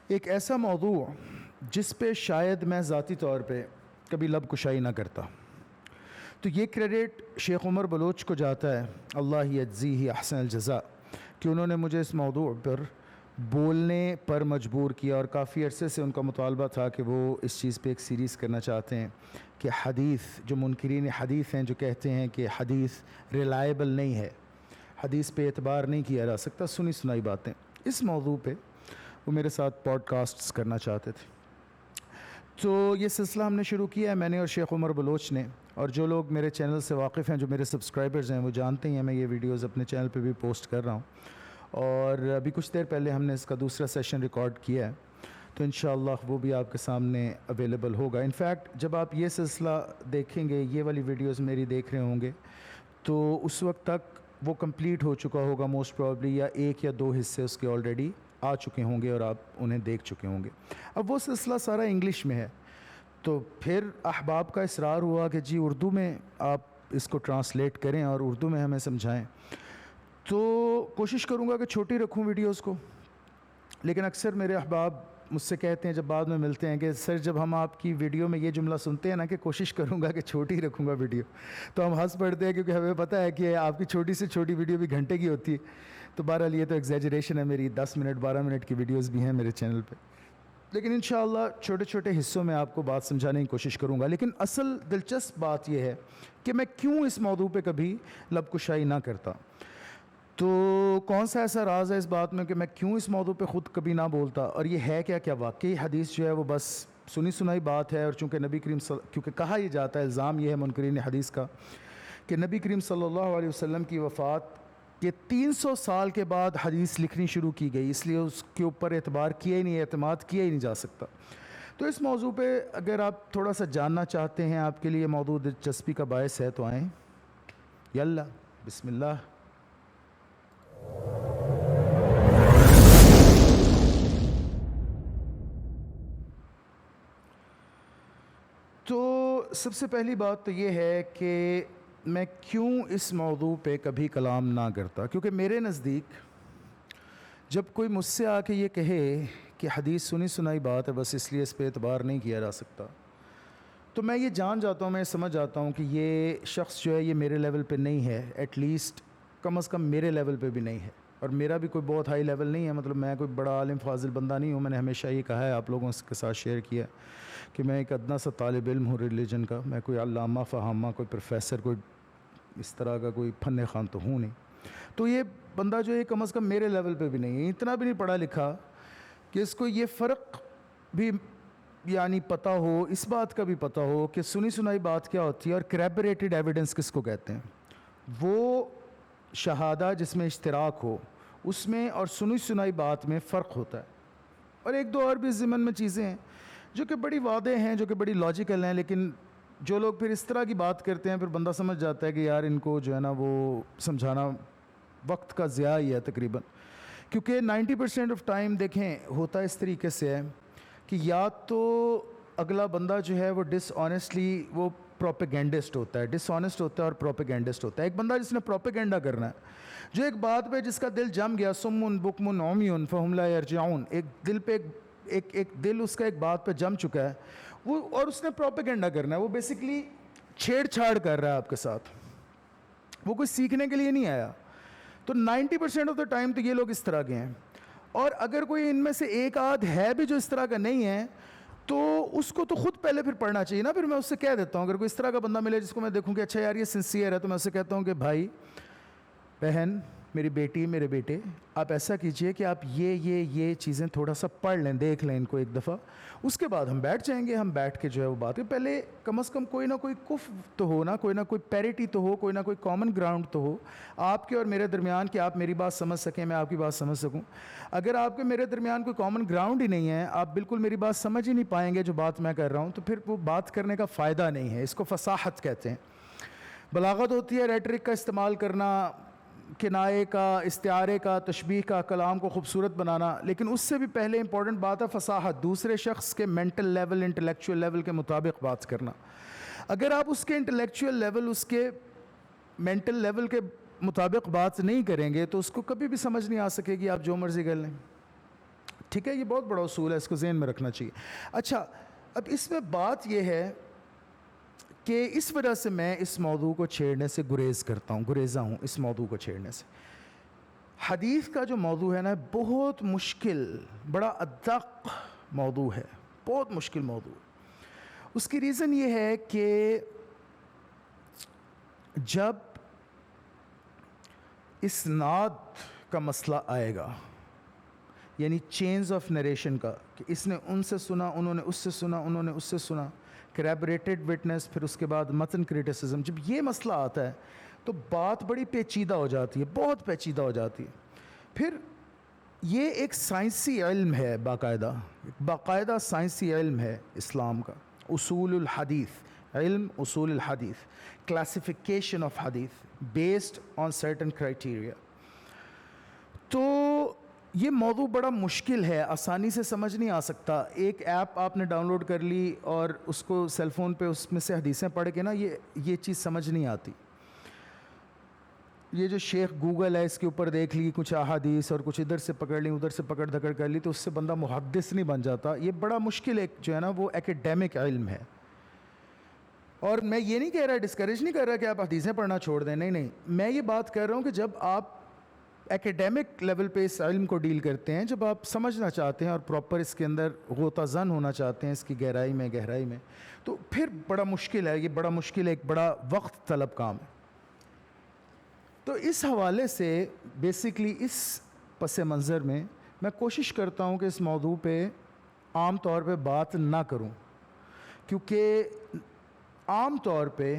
ایک ایسا موضوع جس پہ شاید میں ذاتی طور پہ کبھی لب کشائی نہ کرتا، تو یہ کریڈٹ شیخ عمر بلوچ کو جاتا ہے، اللہ یجزیہ احسن الجزاء، کہ انہوں نے مجھے اس موضوع پر بولنے پر مجبور کیا، اور کافی عرصے سے ان کا مطالبہ تھا کہ وہ اس چیز پہ ایک سیریز کرنا چاہتے ہیں کہ حدیث، جو منکرین حدیث ہیں جو کہتے ہیں کہ حدیث ریلائبل نہیں ہے، حدیث پہ اعتبار نہیں کیا جا سکتا، سنی سنائی باتیں، اس موضوع پہ وہ میرے ساتھ پوڈ کاسٹس کرنا چاہتے تھے۔ تو یہ سلسلہ ہم نے شروع کیا ہے، میں نے اور شیخ عمر بلوچ نے، اور جو لوگ میرے چینل سے واقف ہیں، جو میرے سبسکرائبرز ہیں، وہ جانتے ہیں میں یہ ویڈیوز اپنے چینل پہ بھی پوسٹ کر رہا ہوں، اور ابھی کچھ دیر پہلے ہم نے اس کا دوسرا سیشن ریکارڈ کیا ہے، تو انشاءاللہ وہ بھی آپ کے سامنے اویلیبل ہوگا۔ انفیکٹ جب آپ یہ سلسلہ دیکھیں گے، یہ والی ویڈیوز میری دیکھ رہے ہوں گے، تو اس وقت تک وہ کمپلیٹ ہو چکا ہوگا موسٹ پرابلی، یا ایک یا دو حصے اس کے آلریڈی آ چکے ہوں گے اور آپ انہیں دیکھ چکے ہوں گے۔ اب وہ سلسلہ سارا انگلش میں ہے، تو پھر احباب کا اصرار ہوا کہ جی اردو میں آپ اس کو ٹرانسلیٹ کریں اور اردو میں ہمیں سمجھائیں، تو کوشش کروں گا کہ چھوٹی رکھوں ویڈیوز کو، لیکن اکثر میرے احباب مجھ سے کہتے ہیں جب بعد میں ملتے ہیں کہ سر جب ہم آپ کی ویڈیو میں یہ جملہ سنتے ہیں نا کہ کوشش کروں گا کہ چھوٹی رکھوں گا ویڈیو، تو ہم ہنس پڑتے ہیں، کیونکہ ہمیں پتہ ہے کہ آپ کی چھوٹی سے چھوٹی ویڈیو بھی گھنٹے کی ہوتی ہے۔ تو بہرحال یہ تو ایگزیجریشن ہے، میری 10 منٹ 12 منٹ کی ویڈیوز بھی ہیں میرے چینل پہ، لیکن انشاءاللہ چھوٹے چھوٹے حصوں میں آپ کو بات سمجھانے کی کوشش کروں گا۔ لیکن اصل دلچسپ بات یہ ہے کہ میں کیوں اس موضوع پہ کبھی لب کشائی نہ کرتا، تو کون سا ایسا راز ہے اس بات میں کہ میں کیوں اس موضوع پہ خود کبھی نہ بولتا، اور یہ ہے کیا واقعی حدیث جو ہے وہ بس سنی سنائی بات ہے، اور چونکہ نبی کریم کیونکہ کہا یہ جاتا ہے، الزام یہ ہے منکرین حدیث کا کہ نبی کریم صلی اللہ علیہ وسلم کی وفات کے 300 سال کے بعد حدیث لکھنی شروع کی گئی، اس لیے اس کے اوپر اعتبار کیا ہی نہیں، اعتماد کیا ہی نہیں جا سکتا۔ تو اس موضوع پہ اگر آپ تھوڑا سا جاننا چاہتے ہیں، آپ کے لیے موضوع دلچسپی کا باعث ہے، تو آئیں، یلا بسم اللہ۔ تو سب سے پہلی بات تو یہ ہے کہ میں کیوں اس موضوع پہ کبھی کلام نہ کرتا، کیونکہ میرے نزدیک جب کوئی مجھ سے آ کے یہ کہے کہ حدیث سنی سنائی بات ہے، بس اس لیے اس پہ اعتبار نہیں کیا جا سکتا، تو میں یہ جان جاتا ہوں، میں سمجھ جاتا ہوں کہ یہ شخص جو ہے یہ میرے لیول پہ نہیں ہے، ایٹ لیسٹ کم از کم میرے لیول پہ بھی نہیں ہے، اور میرا بھی کوئی بہت ہائی لیول نہیں ہے، مطلب میں کوئی بڑا عالم فاضل بندہ نہیں ہوں۔ میں نے ہمیشہ یہ کہا ہے، آپ لوگوں کے ساتھ شیئر کیا کہ میں ایک ادنا سا طالب علم ہوں ریلیجن کا، میں کوئی علامہ فہامہ، کوئی پروفیسر، کوئی اس طرح کا کوئی فن خوان تو ہوں نہیں۔ تو یہ بندہ جو ہے کم از کم میرے لیول پہ بھی نہیں ہے، اتنا بھی نہیں پڑھا لکھا کہ اس کو یہ فرق بھی یعنی پتہ ہو، اس بات کا بھی پتہ ہو کہ سنی سنائی بات کیا ہوتی ہے اور کریبریٹڈ ایویڈنس کس کو کہتے ہیں۔ وہ شہادہ جس میں اشتراک ہو اس میں اور سنی سنائی بات میں فرق ہوتا ہے، اور ایک دو اور بھی ضمن میں چیزیں ہیں جو کہ بڑی واضح ہیں، جو کہ بڑی لاجیکل ہیں، لیکن جو لوگ پھر اس طرح کی بات کرتے ہیں، پھر بندہ سمجھ جاتا ہے کہ یار ان کو جو ہے نا وہ سمجھانا وقت کا ضیاع ہی ہے تقریباً، کیونکہ 90% آف ٹائم دیکھیں ہوتا اس طریقے سے ہے کہ یا تو اگلا بندہ جو ہے وہ ڈس آنیسٹلی وہ پروپیگینڈسٹ ہوتا ہے، ڈس آنیسٹ ہوتا ہے اور پروپیگینڈسٹ ہوتا ہے۔ ایک بندہ جس نے پروپیگینڈا کرنا ہے، جو ایک بات پہ جس کا دل جم گیا، سمن بکمن عمیٌ فہم لا یرجعون، ایک دل پہ ایک دل اس کا ایک بات پہ جم چکا ہے وہ، اور اس نے پروپیگینڈا کرنا ہے، وہ بیسیکلی چھیڑ چھاڑ کر رہا ہے آپ کے ساتھ، وہ کوئی سیکھنے کے لیے نہیں آیا۔ تو 90% آف دا ٹائم تو یہ لوگ اس طرح کے ہیں، اور اگر کوئی ان میں سے ایک آدھ ہے بھی جو اس طرح کا نہیں ہے، تو اس کو تو خود پہلے پھر پڑھنا چاہیے نا۔ پھر میں اس سے کہہ دیتا ہوں، اگر کوئی اس طرح کا بندہ ملے جس کو میں دیکھوں کہ اچھا یار یہ سنسیئر ہے، تو میں اس سے کہتا ہوں کہ بھائی، بہن، میری بیٹی، میرے بیٹے، آپ ایسا کیجئے کہ آپ یہ چیزیں تھوڑا سا پڑھ لیں، دیکھ لیں ان کو ایک دفعہ، اس کے بعد ہم بیٹھ جائیں گے، ہم بیٹھ کے جو ہے وہ بات ہے، پہلے کم از کم کوئی نہ کوئی کف تو ہو نا، کوئی نہ کوئی پیریٹی تو ہو، کوئی نہ کوئی کامن گراؤنڈ تو ہو آپ کے اور میرے درمیان، کہ آپ میری بات سمجھ سکیں، میں آپ کی بات سمجھ سکوں۔ اگر آپ کے میرے درمیان کوئی کامن گراؤنڈ ہی نہیں ہے، آپ بالکل میری بات سمجھ ہی نہیں پائیں گے جو بات میں کر رہا ہوں، تو پھر وہ بات کرنے کا فائدہ نہیں ہے۔ اس کو فصاحت کہتے ہیں۔ بلاغت ہوتی ہے ریٹرک کا استعمال کرنا، کنائے کا، استعارے کا، تشبیہ کا، کلام کو خوبصورت بنانا، لیکن اس سے بھی پہلے امپورٹنٹ بات ہے فصاحت، دوسرے شخص کے مینٹل لیول، انٹلیکچوئل لیول کے مطابق بات کرنا۔ اگر آپ اس کے انٹلیکچوئل لیول، اس کے مینٹل لیول کے مطابق بات نہیں کریں گے تو اس کو کبھی بھی سمجھ نہیں آ سکے گی، آپ جو مرضی کر لیں۔ ٹھیک ہے, یہ بہت بڑا اصول ہے, اس کو ذہن میں رکھنا چاہیے. اچھا, اب اس میں بات یہ ہے کہ اس وجہ سے میں اس موضوع کو چھیڑنے سے گریزا ہوں اس موضوع کو چھیڑنے سے. حدیث کا جو موضوع ہے نا, بہت مشکل, بڑا ادق موضوع ہے, بہت مشکل موضوع. اس کی ریزن یہ ہے کہ جب اسناد کا مسئلہ آئے گا, یعنی چینز آف نریشن کا, کہ اس نے ان سے سنا, انہوں نے اس سے سنا, انہوں نے اس سے سنا, کریبریٹڈ وٹنس, پھر اس کے بعد متن کریٹیسزم, جب یہ مسئلہ آتا ہے تو بات بڑی پیچیدہ ہو جاتی ہے, بہت پیچیدہ ہو جاتی ہے. پھر یہ ایک سائنسی علم ہے, باقاعدہ سائنسی علم ہے اسلام کا, اصول الحدیث, علم اصول الحدیث, کلاسیفیکیشن آف حدیث بیسڈ آن سرٹن کرائٹیریا. تو یہ موضوع بڑا مشکل ہے, آسانی سے سمجھ نہیں آ سکتا. ایک ایپ آپ نے ڈاؤن لوڈ کر لی اور اس کو سیل فون پہ اس میں سے حدیثیں پڑھ کے نا, یہ چیز سمجھ نہیں آتی. یہ جو شیخ گوگل ہے, اس کے اوپر دیکھ لی کچھ احادیث اور کچھ ادھر سے پکڑ لی, ادھر سے پکڑ دھکڑ کر لی, تو اس سے بندہ محدث نہیں بن جاتا. یہ بڑا مشکل ایک جو ہے نا وہ ایکیڈیمک علم ہے. اور میں یہ نہیں کہہ رہا, ڈسکریج نہیں کر رہا کہ آپ حدیثیں پڑھنا چھوڑ دیں, نہیں, میں یہ بات کر رہا ہوں کہ جب آپ ایکیڈیمک لیول پہ اس علم کو ڈیل کرتے ہیں, جب آپ سمجھنا چاہتے ہیں اور پراپر اس کے اندر غوطہ زن ہونا چاہتے ہیں, اس کی گہرائی میں, تو پھر بڑا مشکل ہے, یہ بڑا مشکل ہے, ایک بڑا وقت طلب کام ہے. تو اس حوالے سے بیسکلی اس پس منظر میں میں کوشش کرتا ہوں کہ اس موضوع پہ عام طور پہ بات نہ کروں, کیونکہ عام طور پہ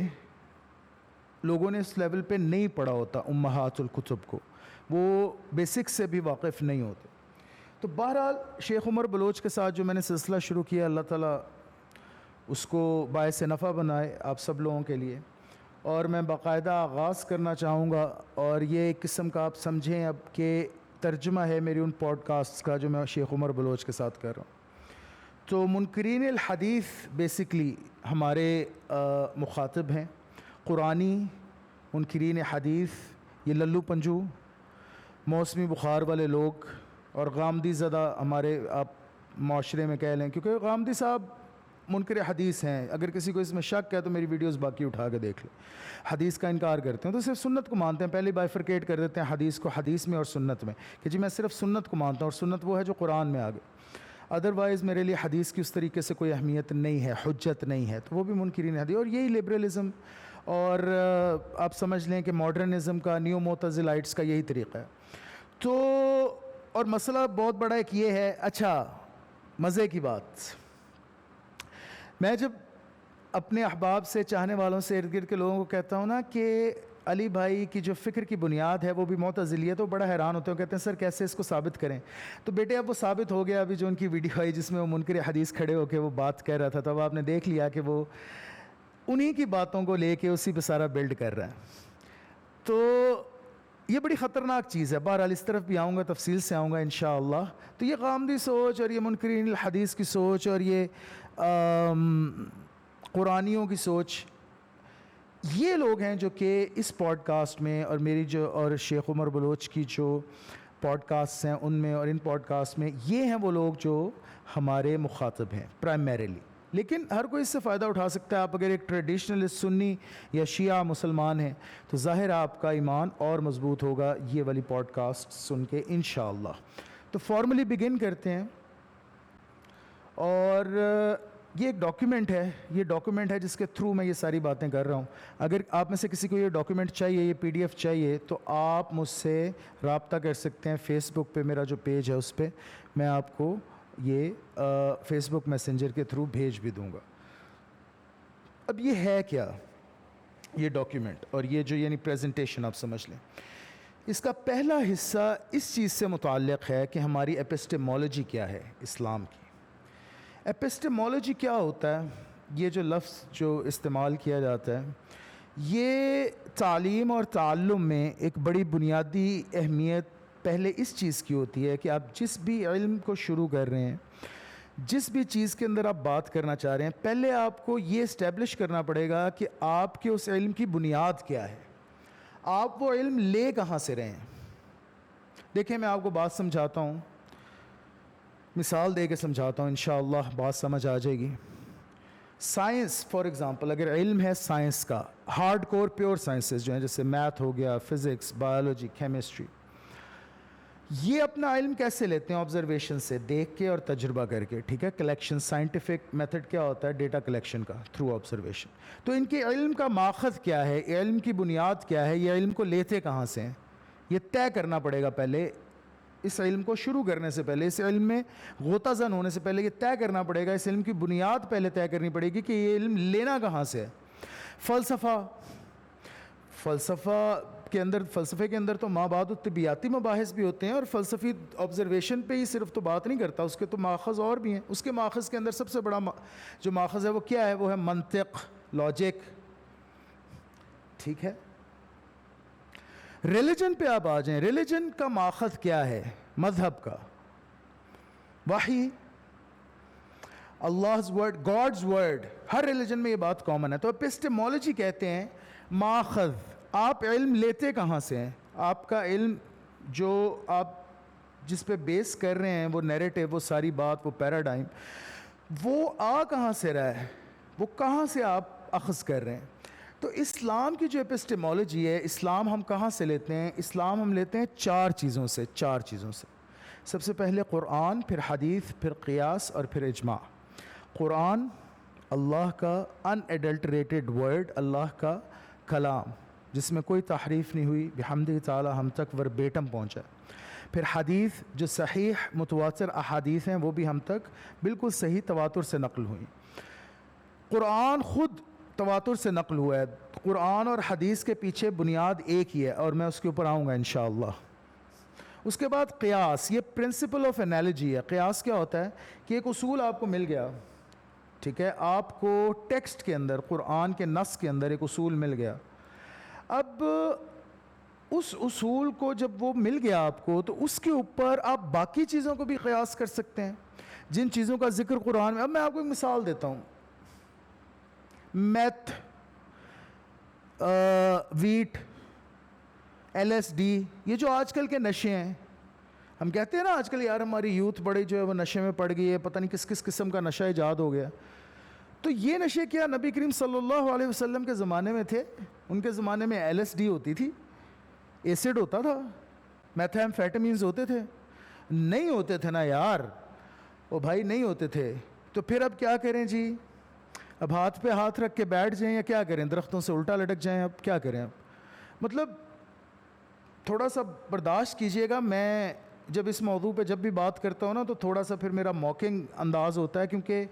لوگوں نے اس لیول پہ نہیں پڑھا ہوتا امہات الکتب کو, وہ بیسک سے بھی واقف نہیں ہوتے. تو بہرحال شیخ عمر بلوچ کے ساتھ جو میں نے سلسلہ شروع کیا, اللہ تعالیٰ اس کو باعث نفع بنائے آپ سب لوگوں کے لیے, اور میں باقاعدہ آغاز کرنا چاہوں گا, اور یہ ایک قسم کا آپ سمجھیں اب کہ ترجمہ ہے میری ان پوڈ کاسٹس کا جو میں شیخ عمر بلوچ کے ساتھ کر رہا ہوں. تو منکرین الحدیث بیسکلی ہمارے مخاطب ہیں, قرآنی منکرین حدیث, یہ للو پنجو, موسمی بخار والے لوگ, اور غامدی زدہ ہمارے آپ معاشرے میں کہہ لیں, کیونکہ غامدی صاحب منکر حدیث ہیں. اگر کسی کو اس میں شک ہے تو میری ویڈیوز باقی اٹھا کے دیکھ لیں. حدیث کا انکار کرتے ہیں تو صرف سنت کو مانتے ہیں, پہلے بائفرکیٹ کر دیتے ہیں حدیث کو حدیث میں اور سنت میں, کہ جی میں صرف سنت کو مانتا ہوں, اور سنت وہ ہے جو قرآن میں آ گئی, ادروائز میرے لیے حدیث کی اس طریقے سے کوئی اہمیت نہیں ہے, حجت نہیں ہے. تو وہ بھی منکرین حدیث, اور یہی لبرلزم اور آپ سمجھ لیں کہ ماڈرنزم کا, نیو معتزلائٹس کا یہی طریقہ ہے. تو اور مسئلہ بہت بڑا ایک یہ ہے. اچھا, مزے کی بات, میں جب اپنے احباب سے, چاہنے والوں سے, ارد گرد کے لوگوں کو کہتا ہوں نا کہ علی بھائی کی جو فکر کی بنیاد ہے وہ بھی معتزلی ہے, تو بڑا حیران ہوتے ہیں, کہتے ہیں سر کیسے اس کو ثابت کریں. تو بیٹے اب وہ ثابت ہو گیا, ابھی جو ان کی ویڈیو آئی جس میں وہ منکر حدیث کھڑے ہو کے وہ بات کہہ رہا تھا, تو اب آپ نے دیکھ لیا کہ وہ انہی کی باتوں کو لے کے اسی پہ سارا بلڈ کر رہا ہے. تو یہ بڑی خطرناک چیز ہے. بہرحال اس طرف بھی آؤں گا, تفصیل سے آؤں گا انشاءاللہ. تو یہ غامدی سوچ اور یہ منکرین الحدیث کی سوچ اور یہ قرآنیوں کی سوچ, یہ لوگ ہیں جو کہ اس پوڈ کاسٹ میں اور میری جو اور شیخ عمر بلوچ کی جو پوڈ کاسٹس ہیں ان میں اور ان پوڈ کاسٹ میں, یہ ہیں وہ لوگ جو ہمارے مخاطب ہیں پرائمریلی. لیکن ہر کوئی اس سے فائدہ اٹھا سکتا ہے. آپ اگر ایک ٹریڈیشنل سنی یا شیعہ مسلمان ہیں تو ظاہر آپ کا ایمان اور مضبوط ہوگا یہ والی پوڈ کاسٹ سن کے انشاءاللہ. تو فارملی بگن کرتے ہیں. اور یہ ایک ڈاکیومنٹ ہے, جس کے تھرو میں یہ ساری باتیں کر رہا ہوں. اگر آپ میں سے کسی کو یہ ڈاکیومنٹ چاہیے, یہ PDF چاہیے, تو آپ مجھ سے رابطہ کر سکتے ہیں. فیس بک پہ میرا جو پیج ہے اس پہ میں آپ کو یہ فیس بک میسنجر کے تھرو بھیج بھی دوں گا. اب یہ ہے کیا یہ ڈاکیومنٹ, اور یہ جو یعنی پریزنٹیشن آپ سمجھ لیں. اس کا پہلا حصہ اس چیز سے متعلق ہے کہ ہماری ایپسٹیمولوجی کیا ہے اسلام کی. ایپسٹیمولوجی کیا ہوتا ہے؟ یہ جو لفظ جو استعمال کیا جاتا ہے, یہ تعلیم اور تعلم میں ایک بڑی بنیادی اہمیت پہلے اس چیز کی ہوتی ہے کہ آپ جس بھی علم کو شروع کر رہے ہیں, جس بھی چیز کے اندر آپ بات کرنا چاہ رہے ہیں, پہلے آپ کو یہ اسٹیبلش کرنا پڑے گا کہ آپ کے اس علم کی بنیاد کیا ہے, آپ وہ علم لے کہاں سے رہے ہیں. دیکھیں میں آپ کو بات سمجھاتا ہوں. مثال دے کے سمجھاتا ہوں، انشاءاللہ بات سمجھ آ جائے گی. سائنس فار ایگزامپل، اگر علم ہے سائنس کا، ہارڈ کور پیور سائنسز جو ہیں جیسے میتھ ہو گیا، فزکس، بایولوجی، کیمسٹری، یہ اپنا علم کیسے لیتے ہیں؟ آبزرویشن سے، دیکھ کے اور تجربہ کر کے. ٹھیک ہے، کلیکشن، سائنٹیفک میتھڈ کیا ہوتا ہے؟ ڈیٹا کلیکشن کا تھرو آبزرویشن. تو ان کے علم کا ماخذ کیا ہے؟ علم کی بنیاد کیا ہے؟ یہ علم کو لیتے کہاں سے ہیں؟ یہ طے کرنا پڑے گا پہلے. اس علم کو شروع کرنے سے پہلے، اس علم میں غوطہ زن ہونے سے پہلے یہ طے کرنا پڑے گا، اس علم کی بنیاد پہلے طے کرنی پڑے گی کہ یہ علم لینا کہاں سے ہے. فلسفے کے اندر تو ماں بعد طبیعاتی مباحث بھی ہوتے ہیں، اور فلسفی آبزرویشن پہ ہی صرف تو بات نہیں کرتا، اس کے تو ماخذ اور بھی ہیں. اس کے ماخذ کے اندر سب سے بڑا جو ماخذ ہے وہ کیا ہے؟ وہ ہے منطق، لاجک. ٹھیک ہے، ریلیجن پہ آپ آ جائیں. ریلیجن کا ماخذ کیا ہے؟ مذہب کا وحی، Allah's word، God's word. ہر ریلیجن میں یہ بات کامن ہے. تو اپسٹمولوجی کہتے ہیں ماخذ. آپ علم لیتے کہاں سے ہیں؟ آپ کا علم جو آپ جس پہ بیس کر رہے ہیں، وہ نیریٹو، وہ ساری بات، وہ پیراڈائم، وہ آ کہاں سے رہا ہے؟ وہ کہاں سے آپ اخذ کر رہے ہیں؟ تو اسلام کی جو ایپسٹیمولوجی ہے، اسلام ہم کہاں سے لیتے ہیں؟ اسلام ہم لیتے ہیں چار چیزوں سے. سب سے پہلے قرآن، پھر حدیث، پھر قیاس، اور پھر اجماع. قرآن اللہ کا ان ایڈلٹریٹڈ ورڈ، اللہ کا کلام جس میں کوئی تحریف نہیں ہوئی، بحمدہ تعالی ہم تک وربیٹم پہنچا. پھر حدیث جو صحیح متواتر احادیث ہیں، وہ بھی ہم تک بالکل صحیح تواتر سے نقل ہوئیں. قرآن خود تواتر سے نقل ہوا ہے. قرآن اور حدیث کے پیچھے بنیاد ایک ہی ہے، اور میں اس کے اوپر آؤں گا انشاءاللہ. اس کے بعد قیاس، یہ پرنسپل آف انالوجی ہے. قیاس کیا ہوتا ہے؟ کہ ایک اصول آپ کو مل گیا، ٹھیک ہے، آپ کو ٹیکسٹ کے اندر، قرآن کے نص کے اندر ایک اصول مل گیا. اب اس اصول کو جب وہ مل گیا آپ کو، تو اس کے اوپر آپ باقی چیزوں کو بھی قیاس کر سکتے ہیں، جن چیزوں کا ذکر قرآن میں. اب میں آپ کو ایک مثال دیتا ہوں. میتھ، ویٹ، LSD، یہ جو آج کل کے نشے ہیں، ہم کہتے ہیں نا آج کل یار ہماری یوتھ بڑی جو ہے وہ نشے میں پڑ گئی ہے، پتہ نہیں کس کس قسم کا نشہ ایجاد ہو گیا. تو یہ نشے کیا نبی کریم صلی اللہ علیہ وسلم کے زمانے میں تھے؟ ان کے زمانے میں LSD ہوتی تھی، ایسڈ ہوتا تھا، میتھامفیٹامینز ہوتے تھے؟ نہیں ہوتے تھے نا یار، او بھائی نہیں ہوتے تھے. تو پھر اب کیا کریں جی؟ اب ہاتھ پہ ہاتھ رکھ کے بیٹھ جائیں یا کیا کریں؟ درختوں سے الٹا لٹک جائیں؟ اب کیا کریں؟ اب مطلب تھوڑا سا برداشت کیجئے گا. میں جب اس موضوع پہ جب بھی بات کرتا ہوں نا، تو تھوڑا سا پھر میرا موکنگ انداز ہوتا ہے، کیونکہ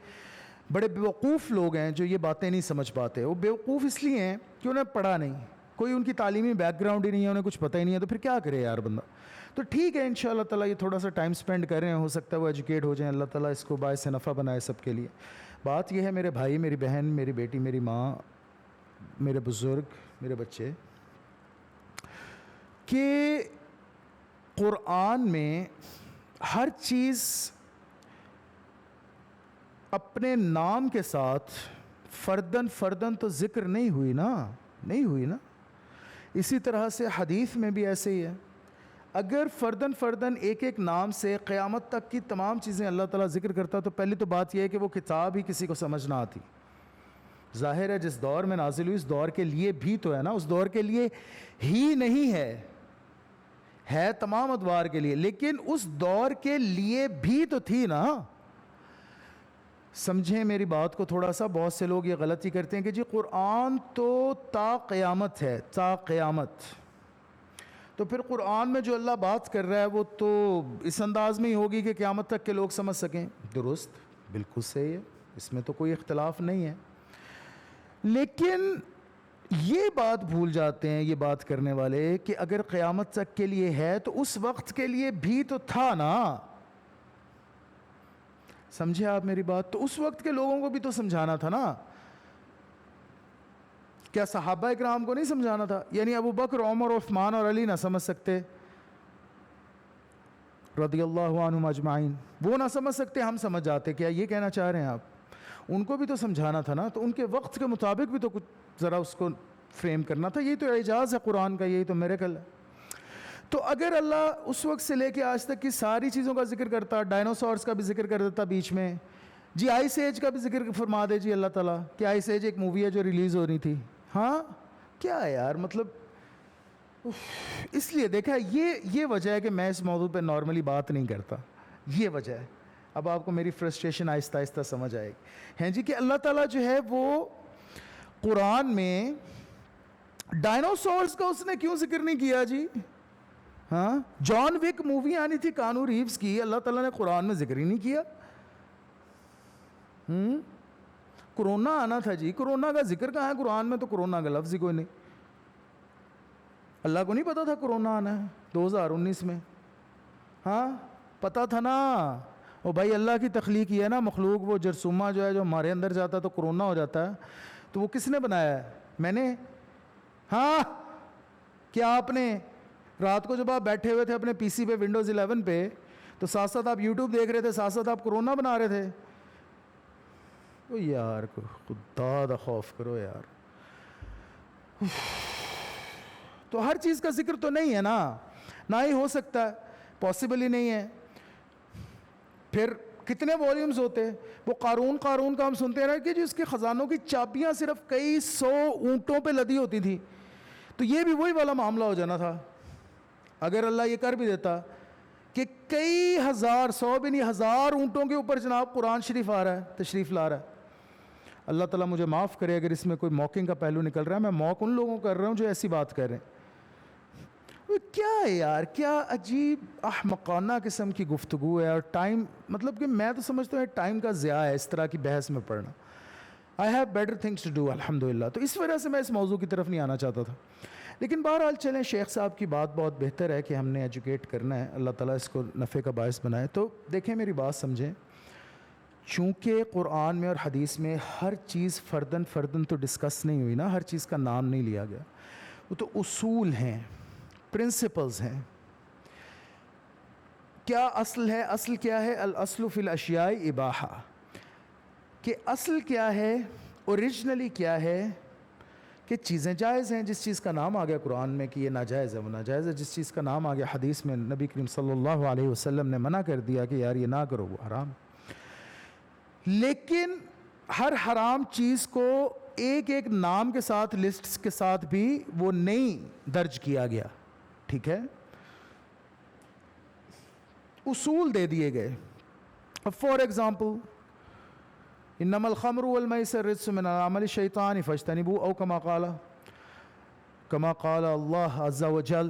بڑے بیوقوف لوگ ہیں جو یہ باتیں نہیں سمجھ پاتے. وہ بیوقوف اس لیے ہیں کہ انہیں پڑھا نہیں، کوئی ان کی تعلیمی بیک گراؤنڈ ہی نہیں ہے، انہیں کچھ پتہ ہی نہیں ہے. تو پھر کیا کرے یار بندہ؟ تو ٹھیک ہے، انشاءاللہ تعالیٰ یہ تھوڑا سا ٹائم سپینڈ کر رہے ہیں، ہو سکتا ہے وہ ایجوکیٹ ہو جائیں. اللہ تعالیٰ اس کو باعث نفع بنائے سب کے لیے. بات یہ ہے میرے بھائی، میری بہن، میری بیٹی، میری ماں، میرے بزرگ، میرے بچے، کہ قرآن میں ہر چیز اپنے نام کے ساتھ فردن تو ذکر نہیں ہوئی نا. اسی طرح سے حدیث میں بھی ایسے ہی ہے. اگر فردن ایک ایک نام سے قیامت تک کی تمام چیزیں اللہ تعالیٰ ذکر کرتا، تو پہلی تو بات یہ ہے کہ وہ کتاب ہی کسی کو سمجھ نہ آتی. ظاہر ہے جس دور میں نازل ہوئی اس دور کے لیے بھی تو ہے نا، اس دور کے لیے ہی نہیں ہے تمام ادوار کے لیے، لیکن اس دور کے لیے بھی تو تھی نا. سمجھیں میری بات کو تھوڑا سا. بہت سے لوگ یہ غلطی کرتے ہیں کہ جی قرآن تو تا قیامت ہے، تا قیامت. تو پھر قرآن میں جو اللہ بات کر رہا ہے وہ تو اس انداز میں ہی ہوگی کہ قیامت تک کے لوگ سمجھ سکیں. درست، بالکل صحیح ہے، اس میں تو کوئی اختلاف نہیں ہے. لیکن یہ بات بھول جاتے ہیں یہ بات کرنے والے کہ اگر قیامت تک کے لیے ہے تو اس وقت کے لیے بھی تو تھا نا. سمجھے آپ میری بات؟ تو اس وقت کے لوگوں کو بھی تو سمجھانا تھا نا. کیا صحابہ اکرام کو نہیں سمجھانا تھا؟ یعنی ابو بکر، عمر، عثمان اور علی نہ سمجھ سکتے رضی اللہ عنہم اجمعین؟ وہ نہ سمجھ سکتے، ہم سمجھ جاتے. کیا یہ کہنا چاہ رہے ہیں آپ؟ ان کو بھی تو سمجھانا تھا نا. تو ان کے وقت کے مطابق بھی تو کچھ ذرا اس کو فریم کرنا تھا. یہی تو اعجاز ہے قرآن کا، یہی تو میریکل ہے. تو اگر اللہ اس وقت سے لے کے آج تک کی ساری چیزوں کا ذکر کرتا, ڈائنوسورس کا بھی ذکر کر دیتا بیچ میں, جی آئس ایج کا بھی ذکر فرما دے جی اللہ تعالیٰ, کہ آئس ایج ایک مووی ہے جو ریلیز ہو رہی تھی. ہاں کیا ہے یار, مطلب اس لیے دیکھا یہ وجہ ہے کہ میں اس موضوع پہ نارملی بات نہیں کرتا, یہ وجہ ہے. اب آپ کو میری فرسٹریشن آہستہ آہستہ سمجھ آئے گی ہیں جی, کہ اللہ تعالیٰ جو ہے وہ قرآن میں ڈائنوسورس کا اس نے کیوں ذکر نہیں کیا جی. ہاں جان وک مووی آنی تھی کانو ریوز کی, اللہ تعالیٰ نے قرآن میں ذکر ہی نہیں کیا. کرونا آنا تھا جی, کرونا کا ذکر کہاں ہے قرآن میں, تو کرونا کا لفظ ہی کوئی نہیں. اللہ کو نہیں پتا تھا کرونا آنا ہے 2019 میں؟ ہاں پتا تھا نا. او بھائی اللہ کی تخلیق یہ ہے نا, مخلوق وہ جرثومہ جو ہے جو ہمارے اندر جاتا ہے تو کرونا ہو جاتا ہے, تو وہ کس نے بنایا ہے؟ میں نے. ہاں کیا آپ نے رات کو جب آپ بیٹھے ہوئے تھے اپنے پی سی پہ ونڈوز 11 پہ, تو ساتھ ساتھ آپ یوٹیوب دیکھ رہے تھے, ساتھ ساتھ آپ کرونا بنا رہے تھے؟ تو یار خدا دا خوف کرو یار. تو ہر چیز کا ذکر تو نہیں ہے نا, نہ ہی ہو سکتا ہے, پاسبل ہی نہیں ہے. پھر کتنے والیومز ہوتے ہیں. وہ قارون کا ہم سنتے ہیں کہ جو اس کے خزانوں کی چابیاں صرف کئی 100 اونٹوں پہ لدی ہوتی تھی. تو یہ بھی وہی والا معاملہ ہو جانا تھا اگر اللہ یہ کر بھی دیتا کہ کئی ہزار, 100 بھی نہیں, 1000 اونٹوں کے اوپر جناب قرآن شریف آ رہا ہے, تشریف لا رہا ہے. اللہ تعالیٰ مجھے معاف کرے اگر اس میں کوئی موکنگ کا پہلو نکل رہا ہے. میں موک ان لوگوں کر رہا ہوں جو ایسی بات کر رہے ہیں. کیا ہے یار, کیا عجیب احمقانہ قسم کی گفتگو ہے, اور ٹائم, مطلب کہ میں تو سمجھتا ہوں ٹائم کا ضیاع ہے اس طرح کی بحث میں پڑھنا. I have better things to do الحمدللہ. تو اس وجہ سے میں اس موضوع کی طرف نہیں آنا چاہتا تھا. لیکن بہرحال چلیں, شیخ صاحب کی بات بہت بہتر ہے کہ ہم نے ایجوکیٹ کرنا ہے, اللہ تعالیٰ اس کو نفع کا باعث بنائے. تو دیکھیں میری بات سمجھیں, چونکہ قرآن میں اور حدیث میں ہر چیز فردن تو ڈسکس نہیں ہوئی نا, ہر چیز کا نام نہیں لیا گیا. وہ تو اصول ہیں, پرنسپلز ہیں. کیا اصل ہے؟ اصل کیا ہے؟ الاصل فی الاشیاء اباحہ, کہ اصل کیا ہے, اوریجنلی کیا ہے, کہ چیزیں جائز ہیں. جس چیز کا نام آ گیا قرآن میں کہ یہ ناجائز ہے وہ ناجائز ہے. جس چیز کا نام آ گیا حدیث میں نبی کریم صلی اللہ علیہ وسلم نے منع کر دیا کہ یار یہ نہ کرو, وہ حرام. لیکن ہر حرام چیز کو ایک ایک نام کے ساتھ, لسٹس کے ساتھ بھی وہ نہیں درج کیا گیا. ٹھیک ہے, اصول دے دیے گئے. فار ایگزامپل, انما الخمر والمیسر رجس من عمل الشیطان فاجتنبوه, او کما قال اللہ عز وجل.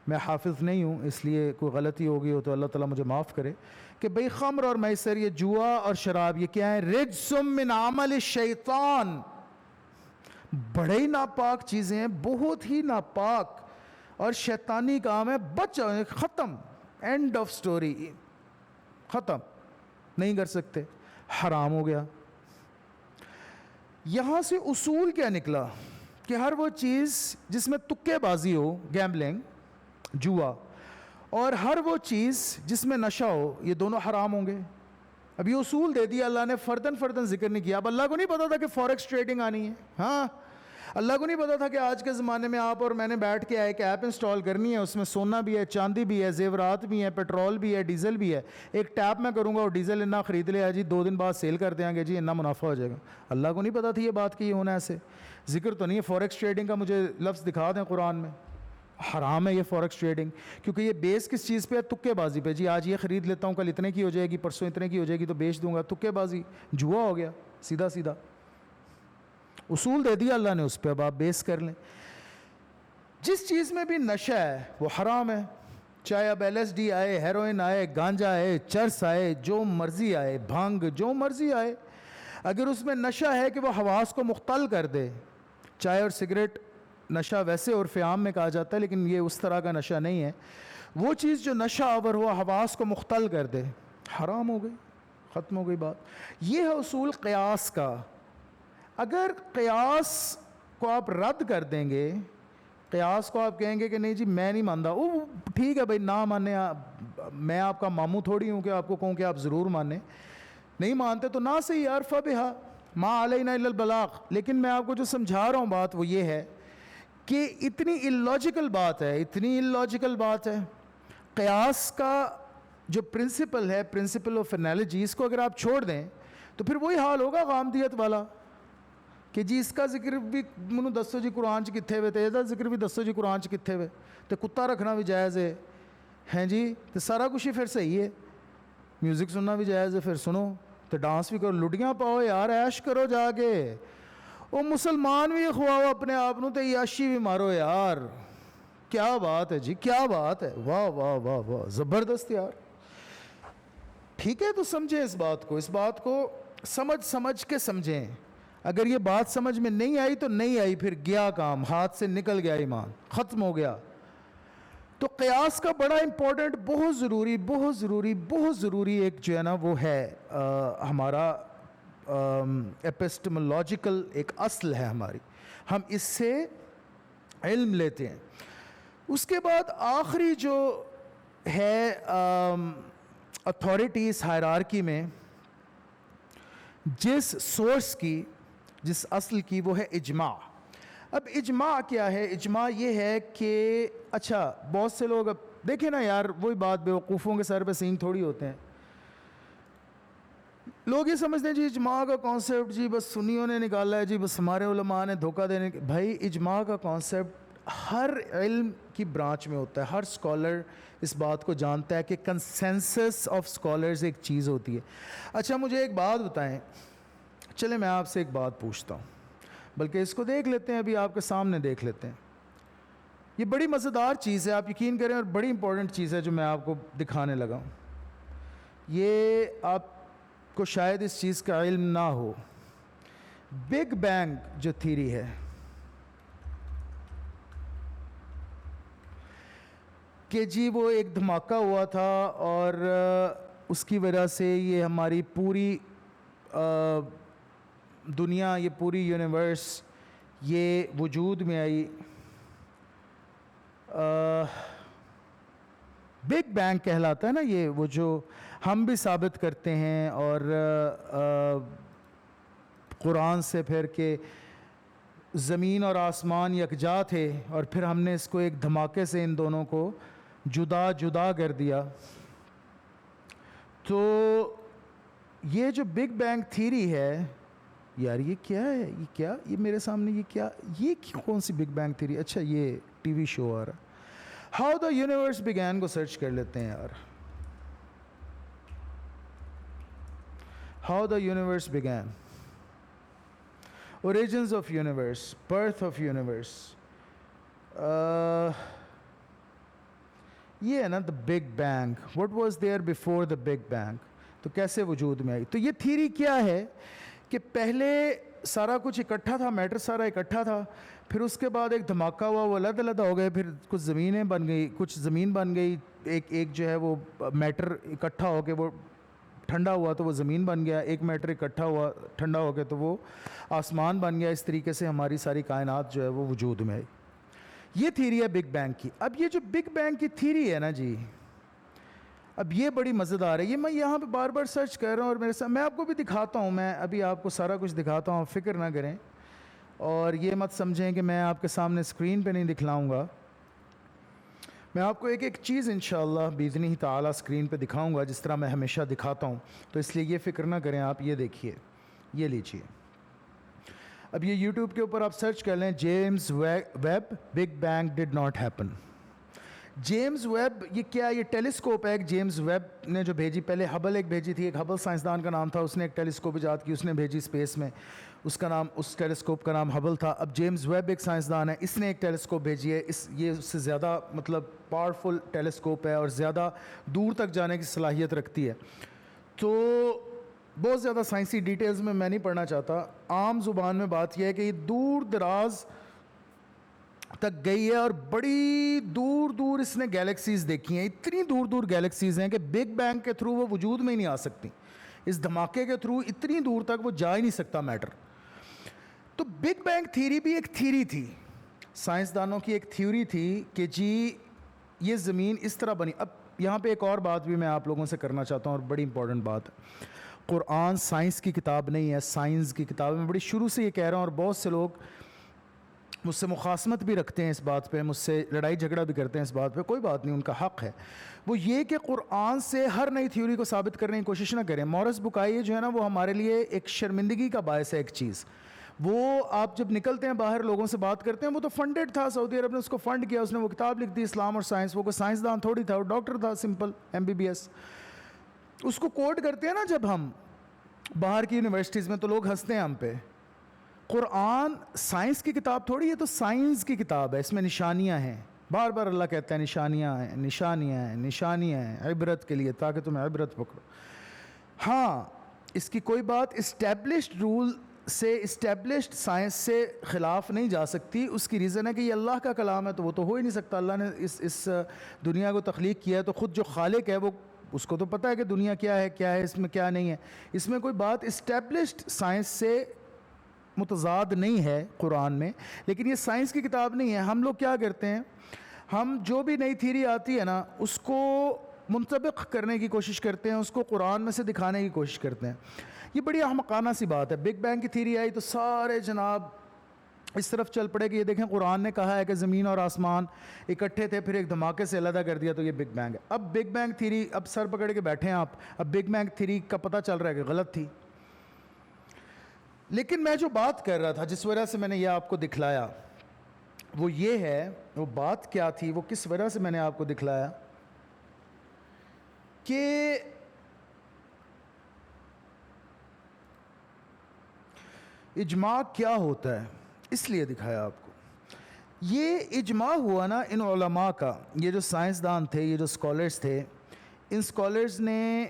میں حافظ نہیں ہوں اس لیے کوئی غلطی ہوگی ہو تو اللہ تعالیٰ مجھے معاف کرے, کہ بھئی خمر اور میسر, یہ جوا اور شراب, یہ کیا ہے؟ رجس من عمل الشیطان, بڑے ہی ناپاک چیزیں ہیں, بہت ہی ناپاک اور شیطانی کام ہے. بچ ختم, اینڈ آف سٹوری, ختم, نہیں کر سکتے, حرام ہو گیا. یہاں سے اصول کیا نکلا کہ ہر وہ چیز جس میں تکے بازی ہو, گیمبلنگ, جوا, اور ہر وہ چیز جس میں نشہ ہو, یہ دونوں حرام ہوں گے. اب یہ اصول دے دیا اللہ نے, فردن ذکر نہیں کیا. اب اللہ کو نہیں پتا تھا کہ فوریکس ٹریڈنگ آنی ہے. ہاں اللہ کو نہیں پتا تھا کہ آج کے زمانے میں آپ اور میں نے بیٹھ کے ایک ایپ انسٹال کرنی ہے, اس میں سونا بھی ہے, چاندی بھی ہے, زیورات بھی ہیں, پیٹرول بھی ہے, ڈیزل بھی ہے. ایک ٹیپ میں کروں گا اور ڈیزل اتنا خرید لیا جی, 2 دن بعد سیل کر دیں گے جی, اتنا منافع ہو جائے گا. اللہ کو نہیں پتا تھی یہ بات کہ یہ ہونا ایسے. ذکر تو نہیں ہے فوریکس ٹریڈنگ کا, مجھے لفظ دکھا دیں قرآن میں. حرام ہے یہ فوریکس ٹریڈنگ, کیونکہ یہ بیس کس چیز پہ ہے؟ تکے بازی پہ. جی آج یہ خرید لیتا ہوں, کل اتنے کی ہو جائے گی, پرسوں اتنے کی ہو جائے گی تو بیچ دوں گا. تکے بازی, جوا ہو گیا سیدھا سیدھا. اصول دے دیا اللہ نے اس پہ, اب آپ بیس کر لیں. جس چیز میں بھی نشہ ہے وہ حرام ہے, چاہے اب LSD آئے, ہیروئن آئے, گانجا آئے, چرس آئے, جو مرضی آئے, بھانگ, جو مرضی آئے, اگر اس میں نشہ ہے کہ وہ حواس کو مختل کر دے. چائے اور سگریٹ نشہ ویسے عرف عام میں کہا جاتا ہے, لیکن یہ اس طرح کا نشہ نہیں ہے. وہ چیز جو نشہ آور ہوا, حواس کو مختل کر دے, حرام ہو گئی, ختم ہو گئی بات. یہ ہے اصول قیاس کا. اگر قیاس کو آپ رد کر دیں گے, قیاس کو آپ کہیں گے کہ نہیں جی میں نہیں مانتا, وہ ٹھیک ہے بھائی نہ مانے, میں آپ کا ماموں تھوڑی ہوں کہ آپ کو کہوں کہ آپ ضرور مانیں. نہیں مانتے تو نہ صحیح یار, فبہا ما علینا الا البلاغ. لیکن میں آپ کو جو سمجھا رہا ہوں بات وہ یہ ہے کہ اتنی illogical بات ہے، اتنی illogical بات ہے. قیاس کا جو پرنسپل ہے، پرنسپل آف انالوجی، اس کو اگر آپ چھوڑ دیں تو پھر وہی حال ہوگا غامدیت والا کہ جی اس کا ذکر بھی منو دسو جی قرآن چ کتنے ہوئے، تو یہ ذکر بھی دسو جی قرآن چ کتنے ہوئے، تو کتا رکھنا بھی جائز ہے ہیں جی، تو سارا کچھ ہی پھر صحیح ہے. میوزک سننا بھی جائز ہے، پھر سنو، تو ڈانس بھی کرو، لڈیاں پاؤ یار، عیش کرو جا کے. وہ مسلمان بھی خواؤ اپنے آپ نو، تو عیاشی بھی مارو یار. کیا بات ہے جی، کیا بات ہے، واہ واہ واہ واہ، زبردست یار. ٹھیک ہے، تو سمجھیں اس بات کو، اس بات کو سمجھ کے سمجھیں. اگر یہ بات سمجھ میں نہیں آئی تو نہیں آئی، پھر گیا کام، ہاتھ سے نکل گیا ایمان، ختم ہو گیا. تو قیاس کا بڑا امپورٹنٹ، بہت ضروری بہت ضروری بہت ضروری ایک جو ہے نا وہ ہے ہمارا ایپسٹمولوجیکل ایک اصل ہے ہماری، ہم اس سے علم لیتے ہیں. اس کے بعد آخری جو ہے اتھارٹیز ہائرارکی میں جس سورس کی، جس اصل کی، وہ ہے اجماع. اب اجماع کیا ہے؟ اجماع یہ ہے کہ اچھا بہت سے لوگ، اب دیکھیں نا یار، وہی بات، بیوقوفوں کے سر پہ سینگ تھوڑی ہوتے ہیں. لوگ یہ سمجھتے ہیں جی اجماع کا کانسیپٹ جی بس سنیوں نے نکالا ہے، جی بس ہمارے علماء نے دھوکہ دینے کے. بھائی اجماع کا کانسیپٹ ہر علم کی برانچ میں ہوتا ہے، ہر اسکالر اس بات کو جانتا ہے کہ کنسنسس آف اسکالرز ایک چیز ہوتی ہے. اچھا مجھے ایک بات بتائیں، چلیں میں آپ سے ایک بات پوچھتا ہوں، بلکہ اس کو دیکھ لیتے ہیں، ابھی آپ کے سامنے دیکھ لیتے ہیں. یہ بڑی مزیدار چیز ہے، آپ یقین کریں، اور بڑی امپورٹنٹ چیز ہے جو میں آپ کو دکھانے لگا ہوں. یہ آپ کو شاید اس چیز کا علم نہ ہو. بگ بینگ جو تھیری ہے کہ جی وہ ایک دھماکہ ہوا تھا اور اس کی وجہ سے یہ ہماری پوری دنیا، یہ پوری یونیورس یہ وجود میں آئی. بگ بینگ کہلاتا ہے نا یہ، وہ جو ہم بھی ثابت کرتے ہیں، اور قرآن سے پھر کہ زمین اور آسمان یکجا تھے، اور پھر ہم نے اس کو ایک دھماکے سے ان دونوں کو جدا جدا کر دیا. تو یہ جو بگ بینگ تھیری ہے یار، یہ کیا ہے، یہ کیا، یہ میرے سامنے یہ کیا، یہ کون سی بگ بینگ تھیری؟ اچھا یہ ٹی وی شو آ رہا ہے. ہاؤ دا یونیورس بگین کو سرچ کر لیتے ہیں یار. How the universe begin, origins of universe, birth of universe. یہ ہے نا the big bang, what was there before the big bang, تو کیسے وجود میں آئی. تو یہ تھیری کیا ہے کہ پہلے سارا کچھ اکٹھا تھا، میٹر سارا اکٹھا تھا، پھر اس کے بعد ایک دھماکہ ہوا، وہ علیحدہ علیحدہ ہو گئے، پھر کچھ زمینیں بن گئی، کچھ زمین بن گئی، ایک جو ہے وہ میٹر اکٹھا ہو کے وہ ٹھنڈا ہوا تو وہ زمین بن گیا، ایک میٹر اکٹھا ہوا ٹھنڈا ہو کے تو وہ آسمان بن گیا. اس طریقے سے ہماری ساری کائنات جو ہے وہ وجود میں آئی. یہ تھیری ہے بگ بینگ کی. اب یہ جو بگ بینگ کی تھیری ہے نا جی، اب یہ بڑی مزیدار ہے. یہ میں یہاں پہ بار بار سرچ کر رہا ہوں، اور میرے ساتھ میں آپ کو بھی دکھاتا ہوں، میں ابھی آپ کو سارا کچھ دکھاتا ہوں، فکر نہ کریں، اور یہ مت سمجھیں کہ میں آپ کے سامنے اسکرین پہ نہیں دکھلاؤں گا. میں آپ کو ایک ایک چیز انشاءاللہ باذنہ تعالیٰ اسکرین پہ دکھاؤں گا، جس طرح میں ہمیشہ دکھاتا ہوں. تو اس لیے یہ فکر نہ کریں آپ. یہ دیکھیے، یہ لیجیے. اب یہ یوٹیوب کے اوپر آپ سرچ کر لیں، James Webb big bang did not happen. James Webb یہ کیا؟ یہ ٹیلیسکوپ ہے ایک، جیمز ویب نے جو بھیجی. پہلے ہبل ایک بھیجی تھی، ایک ہبل سائنسدان کا نام تھا، اس نے ایک ٹیلیسکوپ ایجاد کی، اس نے بھیجی اسپیس میں، اس کا نام، اس ٹیلیسکوپ کا نام ہبل تھا. اب جیمز ویب ایک سائنسدان ہے، اس نے ایک ٹیلیسکوپ بھیجی ہے. یہ اس سے زیادہ مطلب پاورفل ٹیلیسکوپ ہے اور زیادہ دور تک جانے کی صلاحیت رکھتی ہے. تو بہت زیادہ سائنسی ڈیٹیلز میں نہیں پڑھنا چاہتا. عام زبان میں بات یہ ہے کہ یہ دور دراز تک گئی ہے، اور بڑی دور دور اس نے گیلیکسیز دیکھی ہیں. اتنی دور دور گیلیکسیز ہیں کہ بگ بینگ کے تھرو وہ وجود میں ہی نہیں آ سکتی. اس دھماکے کے تھرو اتنی دور تک وہ جا ہی نہیں سکتا میٹر. تو بگ بینگ تھیری بھی ایک تھیری تھی، سائنسدانوں کی ایک تھیوری تھی کہ جی یہ زمین اس طرح بنی. اب یہاں پہ ایک اور بات بھی میں آپ لوگوں سے کرنا چاہتا ہوں، اور بڑی امپورٹنٹ بات ہے. قرآن سائنس کی کتاب نہیں ہے، سائنس کی کتاب ہے. میں بڑی شروع سے یہ کہہ رہا ہوں، اور بہت سے لوگ مجھ سے مخاصمت بھی رکھتے ہیں اس بات پہ، مجھ سے لڑائی جھگڑا بھی کرتے ہیں اس بات پہ، کوئی بات نہیں، ان کا حق ہے، وہ یہ کہ قرآن سے ہر نئی تھیوری کو ثابت کرنے کی کوشش نہ کریں۔ مورس بکائی جو ہے نا وہ ہمارے لیے ایک شرمندگی کا باعث ہے ایک چیز، وہ آپ جب نکلتے ہیں باہر لوگوں سے بات کرتے ہیں، وہ تو فنڈڈ تھا، سعودی عرب نے اس کو فنڈ کیا، اس نے وہ کتاب لکھ دی اسلام اور سائنس، وہ کوئی سائنسدان تھوڑی تھا، وہ ڈاکٹر تھا سمپل MBBS، اس کو کوٹ کرتے ہیں نا جب ہم باہر کی یونیورسٹیز میں تو لوگ ہنستے ہیں ہم پہ۔ قرآن سائنس کی کتاب تھوڑی ہے، تو سائنس کی کتاب ہے، اس میں نشانیاں ہیں، بار بار اللہ کہتا ہے نشانیاں ہیں، نشانیاں ہیں، نشانیاں ہیں عبرت کے لیے، تاکہ تمہیں عبرت پکڑو۔ ہاں اس کی کوئی بات اسٹیبلشڈ رول سے، اسٹیبلشڈ سائنس سے خلاف نہیں جا سکتی، اس کی ریزن ہے کہ یہ اللہ کا کلام ہے، تو وہ تو ہو ہی نہیں سکتا، اللہ نے اس دنیا کو تخلیق کیا ہے، تو خود جو خالق ہے وہ اس کو تو پتہ ہے کہ دنیا کیا ہے اس میں کیا نہیں ہے، اس میں کوئی بات اسٹیبلشڈ سائنس سے متضاد نہیں ہے قرآن میں، لیکن یہ سائنس کی کتاب نہیں ہے۔ ہم لوگ کیا کرتے ہیں، ہم جو بھی نئی تھیوری آتی ہے نا اس کو منطبق کرنے کی کوشش کرتے ہیں، اس کو قرآن میں سے دکھانے کی کوشش کرتے ہیں۔ یہ بڑی احمقانہ سی بات ہے، بگ بینگ کی تھیوری آئی تو سارے جناب اس طرف چل پڑے کہ یہ دیکھیں قرآن نے کہا ہے کہ زمین اور آسمان اکٹھے تھے، پھر ایک دھماکے سے علیحدہ کر دیا تو یہ بگ بینگ ہے۔ اب بگ بینگ تھیوری، اب سر پکڑ کے بیٹھے ہیں آپ، اب بگ بینگ تھیوری کا پتہ چل رہا ہے کہ غلط تھی، لیکن میں جو بات کر رہا تھا جس وجہ سے میں نے یہ آپ کو دکھلایا وہ یہ ہے، وہ بات کیا تھی، وہ کس وجہ سے میں نے آپ کو دکھلایا کہ اجماع کیا ہوتا ہے، اس لیے دکھایا آپ کو۔ یہ اجماع ہوا نا ان علماء کا، یہ جو سائنسدان تھے، یہ جو اسکالرز تھے، ان اسکالرز نے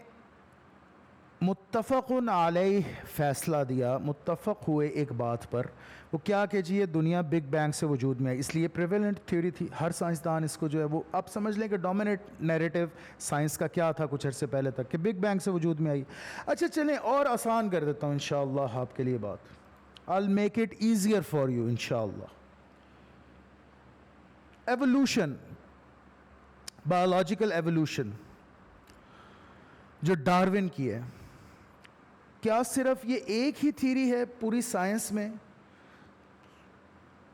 متفق علیہ فیصلہ دیا، متفق ہوئے ایک بات پر، وہ کیا کہ جی یہ دنیا بگ بینگ سے وجود میں آئی، اس لیے پریویلنٹ تھیوری تھی، ہر سائنسدان اس کو جو ہے وہ آپ سمجھ لیں کہ ڈومینیٹ نیریٹو سائنس کا کیا تھا کچھ عرصے پہلے تک، کہ بگ بینگ سے وجود میں آئی۔ اچھا چلیں اور آسان کر دیتا ہوں انشاءاللہ آپ کے لیے بات، I'll make it easier for you انشاءاللہ۔ ایوولوشن، بایولوجیکل ایوولوشن جو ڈارون کی ہے، کیا صرف یہ ایک ہی تھیوری ہے پوری سائنس میں؟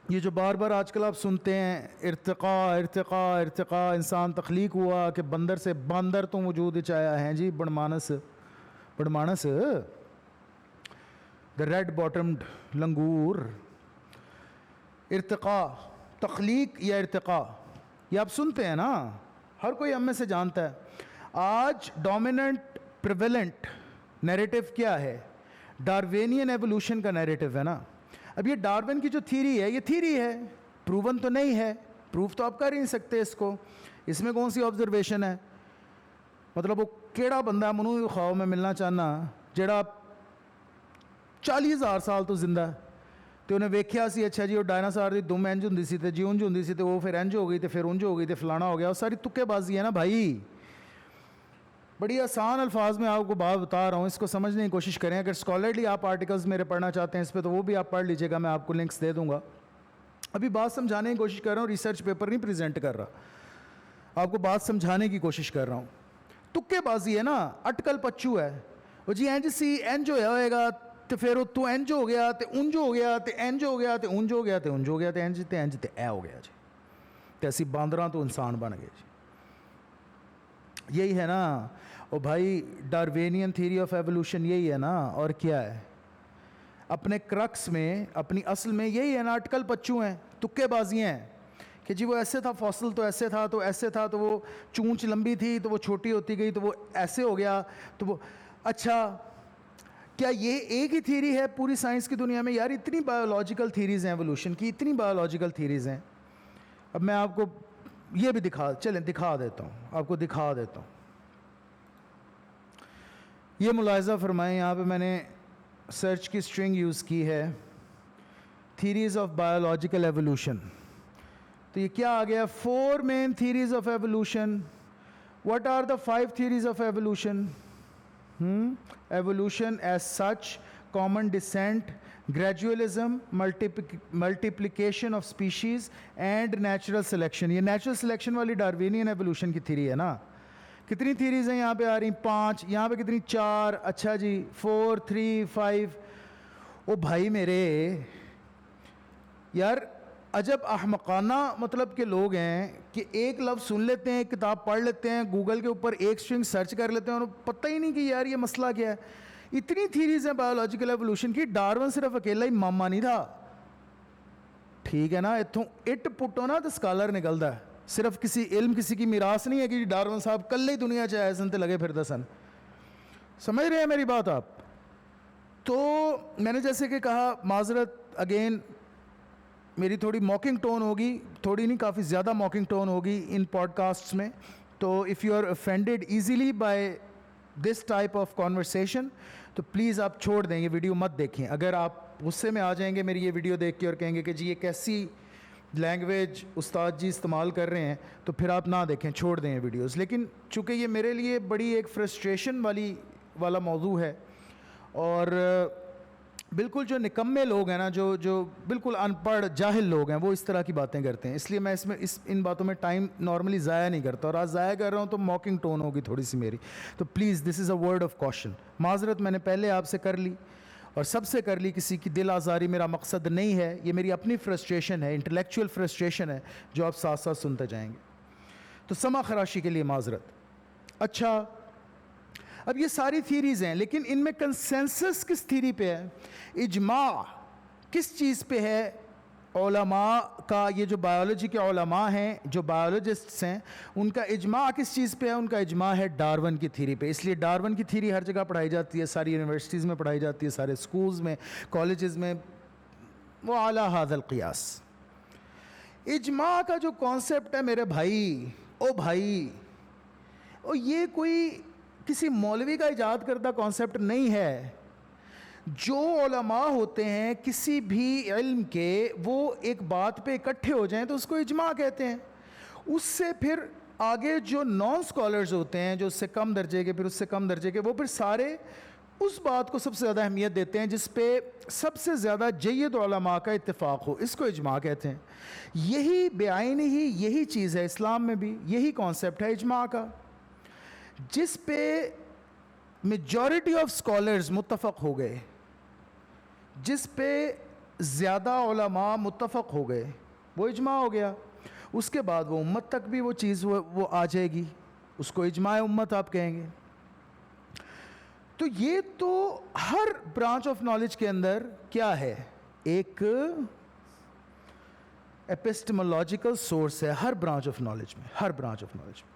یہ جو بار بار آج کل آپ سنتے ہیں ارتقاء ارتقاء ارتقاء، انسان تخلیق ہوا کہ بندر سے باندر تو وجود چایا ہے جی، بڑمانس دا ریڈ باٹمڈ لنگور، ارتقاء، تخلیق یا ارتقاء، یہ آپ سنتے ہیں نا، ہر کوئی ہم میں سے جانتا ہے۔ آج ڈومیننٹ پریویلنٹ نیریٹو کیا ہے؟ ڈاروینین ایوولوشن کا نیریٹو ہے نا۔ اب یہ ڈارون کی جو تھیوری ہے، یہ تھیوری ہے، پروون تو نہیں ہے، پروف تو آپ کر ہی نہیں سکتے اس کو، اس میں کون سی آبزرویشن ہے؟ مطلب وہ کیڑا بندہ منو خواہ میں ملنا چاہنا جڑا 40,000 سال تو زندہ ہے، تو انہیں ویکھیا سی اچھا جی وہ ڈائناسار دی دم انج ہوندی سی تے جی انج ہوندی سی تے وہ پھر انج ہو گئی تے پھر انج ہو گئی تے فلانا ہو گیا، وہ ساری تکے بازی ہے نا بھائی۔ بڑی آسان الفاظ میں آپ کو بات بتا رہا ہوں، اس کو سمجھنے کی کوشش کریں۔ اگر اسکالرلی آپ آرٹیکلز میرے پڑھنا چاہتے ہیں اس پہ تو وہ بھی آپ پڑھ لیجیے گا، میں آپ کو لنکس دے دوں گا۔ ابھی بات سمجھانے کی کوشش کر رہا ہوں، ریسرچ پیپر نہیں پریزنٹ کر رہا، آپ کو بات سمجھانے کی کوشش کر رہا ہوں۔ تکے بازی ہے نا، اٹکل پچو ہے، وہ جی انج سی انج ہوئے گا تے پھر تو انج ہو گیا تے انج ہو گیا تے انج ہو گیا تے انج ہو گیا تے انج ہو گیا تے انج تے اے ہو گیا جی، تے اسی باندراں تو انسان بن گئے جی۔ یہی ہے نا او بھائی، ڈاروینین تھیوری آف ایوولوشن یہی ہے نا، اور کیا ہے؟ اپنے کرکس میں، اپنی اصل میں یہی ہے نا، اٹکل پچو ہیں، تکے بازی ہیں کہ جی وہ ایسے تھا، فوسل تو ایسے تھا، تو ایسے تھا، تو وہ چونچ لمبی تھی تو وہ چھوٹی ہوتی گئی تو وہ ایسے ہو گیا، تو وہ اچھا کیا یہ ایک ہی تھیوری ہے پوری سائنس کی دنیا میں؟ یار اتنی بایولوجیکل تھیوریز ہیں ایوولوشن کی، اتنی بایولوجیکل تھیوریز ہیں۔ اب میں آپ کو یہ بھی دکھا دیتا ہوں، آپ کو دکھا دیتا ہوں۔ یہ ملاحظہ فرمائیں، یہاں پہ میں نے سرچ کی اسٹرنگ یوز کی ہے، تھیوریز آف بایولوجیکل ایوولوشن، تو یہ کیا آ گیا؟ 4 main theories of evolution. What are the 5 theories of evolution? Evolution is such, common descent, gradualism, multiplication of species and natural selection. یہ نیچرل سلیکشن والی ڈاروینین ایوولوشن کی تھیوری ہے نا۔ کتنی تھیوریز ہیں یہاں پہ آ رہی؟ 5، یہاں پہ کتنی؟ 4، اچھا جی 4 3 5۔ او بھائی میرے، یار عجب احمقانہ مطلب کہ لوگ ہیں کہ ایک لفظ سن لیتے ہیں, کتاب پڑھ لیتے ہیں, گوگل کے اوپر ایک اسٹرنگ سرچ کر لیتے ہیں اور پتہ ہی نہیں کہ یار یہ مسئلہ کیا ہے. اتنی تھیریز ہیں بایولوجیکل ایوولوشن کی, ڈارون صرف اکیلا ہی ماما نہیں تھا, ٹھیک ہے نا. اتوں اٹ پٹو نا تو اسکالر نکلتا ہے, صرف کسی علم کسی کی میراث نہیں ہے کہ ڈارون صاحب کل ہی دنیا چاہے سن تے لگے پھردا سن. سمجھ رہے ہیں میری بات آپ؟ تو میں نے جیسے کہ کہا, معذرت اگین میری تھوڑی موکنگ ٹون ہوگی, تھوڑی نہیں کافی زیادہ موکنگ ٹون ہوگی ان پوڈ کاسٹس میں. تو if you are offended easily by this type of conversation تو پلیز آپ چھوڑ دیں, یہ ویڈیو مت دیکھیں. اگر آپ غصے میں آ جائیں گے میری یہ ویڈیو دیکھ کے اور کہیں گے کہ جی یہ کیسی لینگویج استاد جی استعمال کر رہے ہیں, تو پھر آپ نہ دیکھیں, چھوڑ دیں یہ ویڈیوز. لیکن چونکہ یہ میرے لیے بڑی ایک فرسٹریشن والا موضوع ہے, اور بالکل جو نکمے لوگ ہیں نا, جو بالکل ان پڑھ جاہل لوگ ہیں, وہ اس طرح کی باتیں کرتے ہیں. اس لیے میں ان باتوں میں ٹائم نارملی ضائع نہیں کرتا, اور آج ضائع کر رہا ہوں تو موکنگ ٹون ہوگی تھوڑی سی میری. تو please this is a word of caution. معذرت میں نے پہلے آپ سے کر لی اور سب سے کر لی, کسی کی دل آزاری میرا مقصد نہیں ہے. یہ میری اپنی فرسٹریشن ہے, انٹلیکچوئل فرسٹریشن ہے, جو آپ ساتھ ساتھ سنتے جائیں گے. تو سما خراشی کے لیے معذرت. اچھا, اب یہ ساری تھیریز ہیں, لیکن ان میں کنسنسس کس تھیری پہ ہے, اجماع کس چیز پہ ہے علماء کا؟ یہ جو بایولوجی کے علماء ہیں, جو بایولوجسٹس ہیں, ان کا اجماع کس چیز پہ ہے؟ ان کا اجماع ہے ڈارون کی تھیری پہ. اس لیے ڈارون کی تھیری ہر جگہ پڑھائی جاتی ہے, ساری یونیورسٹیز میں پڑھائی جاتی ہے, سارے اسکولز میں, کالجز میں, وہ اعلیٰ ھذا القیاس. اجماع کا جو کانسیپٹ ہے میرے بھائی, یہ کوئی کسی مولوی کا ایجاد کردہ کانسیپٹ نہیں ہے. جو علماء ہوتے ہیں کسی بھی علم کے, وہ ایک بات پہ اکٹھے ہو جائیں تو اس کو اجماع کہتے ہیں. اس سے پھر آگے جو نان اسکالرز ہوتے ہیں, جو اس سے کم درجے کے, پھر اس سے کم درجے کے, وہ پھر سارے اس بات کو سب سے زیادہ اہمیت دیتے ہیں جس پہ سب سے زیادہ جید علماء کا اتفاق ہو. اس کو اجماع کہتے ہیں. یہی بعین ہی یہی چیز ہے اسلام میں بھی, یہی کانسیپٹ ہے اجماع کا, جس پہ میجورٹی آف اسکالرز متفق ہو گئے, جس پہ زیادہ علماء متفق ہو گئے, وہ اجماع ہو گیا. اس کے بعد وہ امت تک بھی وہ چیز وہ آ جائے گی, اس کو اجماع امت آپ کہیں گے. تو یہ تو ہر برانچ آف نالج کے اندر کیا ہے, ایک ایپسٹمولوجیکل سورس ہے ہر برانچ آف نالج میں, ہر برانچ آف نالج میں.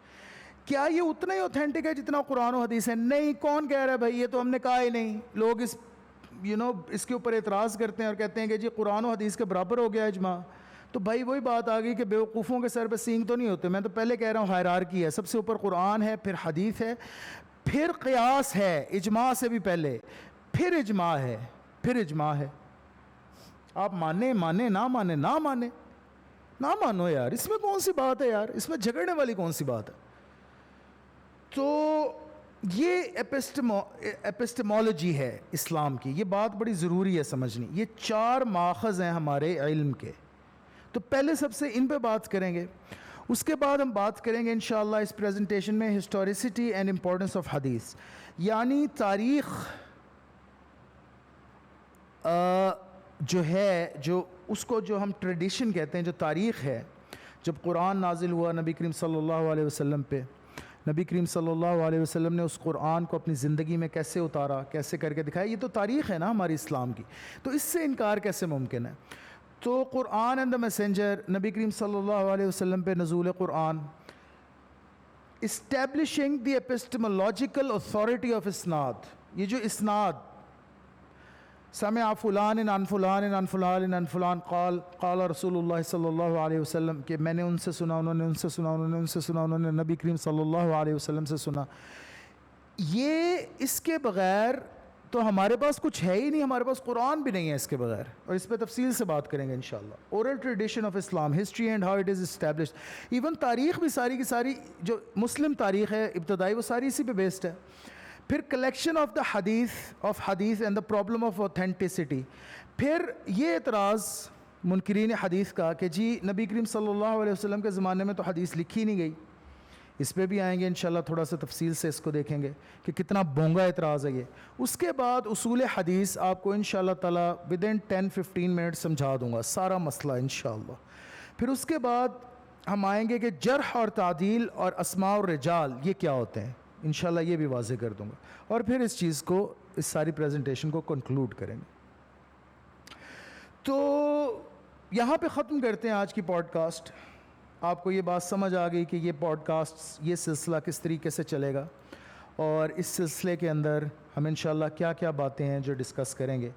کیا یہ اتنا ہی اوتھینٹک ہے جتنا قرآن و حدیث ہے؟ نہیں. کون کہہ رہا ہے بھائی, یہ تو ہم نے کہا ہی نہیں. لوگ اس کے اوپر اعتراض کرتے ہیں اور کہتے ہیں کہ جی قرآن و حدیث کے برابر ہو گیا اجماع. تو بھائی وہی بات آ گئی کہ بیوقوفوں کے سر پہ سینگ تو نہیں ہوتے. میں تو پہلے کہہ رہا ہوں ہائرارکی ہے, سب سے اوپر قرآن ہے, پھر حدیث ہے, پھر قیاس ہے, اجماع سے بھی پہلے, پھر اجماع ہے, پھر اجماع ہے. آپ مانیں نہ مانو یار, اس میں کون سی بات ہے یار, اس میں جھگڑنے والی کون سی بات ہے؟ تو یہ ایپسٹمولوجی ہے اسلام کی, یہ بات بڑی ضروری ہے سمجھنی. یہ 4 ماخذ ہیں ہمارے علم کے, تو پہلے سب سے ان پہ بات کریں گے. اس کے بعد ہم بات کریں گے انشاءاللہ اس پریزنٹیشن میں ہسٹوریسٹی اینڈ امپورٹنس آف حدیث, یعنی تاریخ جو ہے, جو اس کو جو ہم ٹریڈیشن کہتے ہیں, جو تاریخ ہے, جب قرآن نازل ہوا نبی کریم صلی اللہ علیہ وسلم پہ, نبی کریم صلی اللہ علیہ وسلم نے اس قرآن کو اپنی زندگی میں کیسے اتارا, کیسے کر کے دکھایا. یہ تو تاریخ ہے نا ہماری اسلام کی, تو اس سے انکار کیسے ممکن ہے؟ تو قرآن اینڈ دا میسنجر, نبی کریم صلی اللہ علیہ وسلم پہ نزول قرآن, اسٹیبلشنگ دی ایپسٹمولوجیکل اتھارٹی آف اسناد. یہ جو اسناد, سمع فلان عن فلان عن فلان عن فلان قال رسول اللہ صلی اللہ علیہ وسلم, کہ میں نے ان سے سنا, انہوں نے ان سے سنا, انہوں نے ان سے سنا, انہوں نے نبی کریم صلی اللہ علیہ وسلم سے سنا. یہ اس کے بغیر تو ہمارے پاس کچھ ہے ہی نہیں, ہمارے پاس قرآن بھی نہیں ہے اس کے بغیر, اور اس پہ تفصیل سے بات کریں گے انشاءاللہ. Oral tradition of Islam, history and how it is established. Even تاریخ بھی ساری کی ساری جو مسلم تاریخ ہے ابتدائی, وہ ساری اسی پہ بیسڈ ہے. پھر کلیکشن آف دا حدیث and the problem of authenticity. پھر یہ اعتراض منکرین حدیث کا کہ جی نبی کریم صلی اللہ علیہ وسلم کے زمانے میں تو حدیث لکھی نہیں گئی, اس پہ بھی آئیں گے انشاءاللہ، تھوڑا سا تفصیل سے اس کو دیکھیں گے کہ کتنا بونگا اعتراض ہے یہ. اس کے بعد اصول حدیث آپ کو انشاءاللہ تعالیٰ ودن 10-15 منٹ سمجھا دوں گا سارا مسئلہ انشاءاللہ. پھر اس کے بعد ہم آئیں گے کہ جرح اور تعدیل اور اسماء اور رجال یہ کیا ہوتے ہیں، انشاءاللہ یہ بھی واضح کر دوں گا. اور پھر اس چیز کو، اس ساری پریزنٹیشن کو کنکلوڈ کریں گے. تو یہاں پہ ختم کرتے ہیں آج کی پوڈ کاسٹ. آپ کو یہ بات سمجھ آ گئی کہ یہ پوڈ کاسٹ، یہ سلسلہ کس طریقے سے چلے گا، اور اس سلسلے کے اندر ہم انشاءاللہ کیا کیا باتیں ہیں جو ڈسکس کریں گے.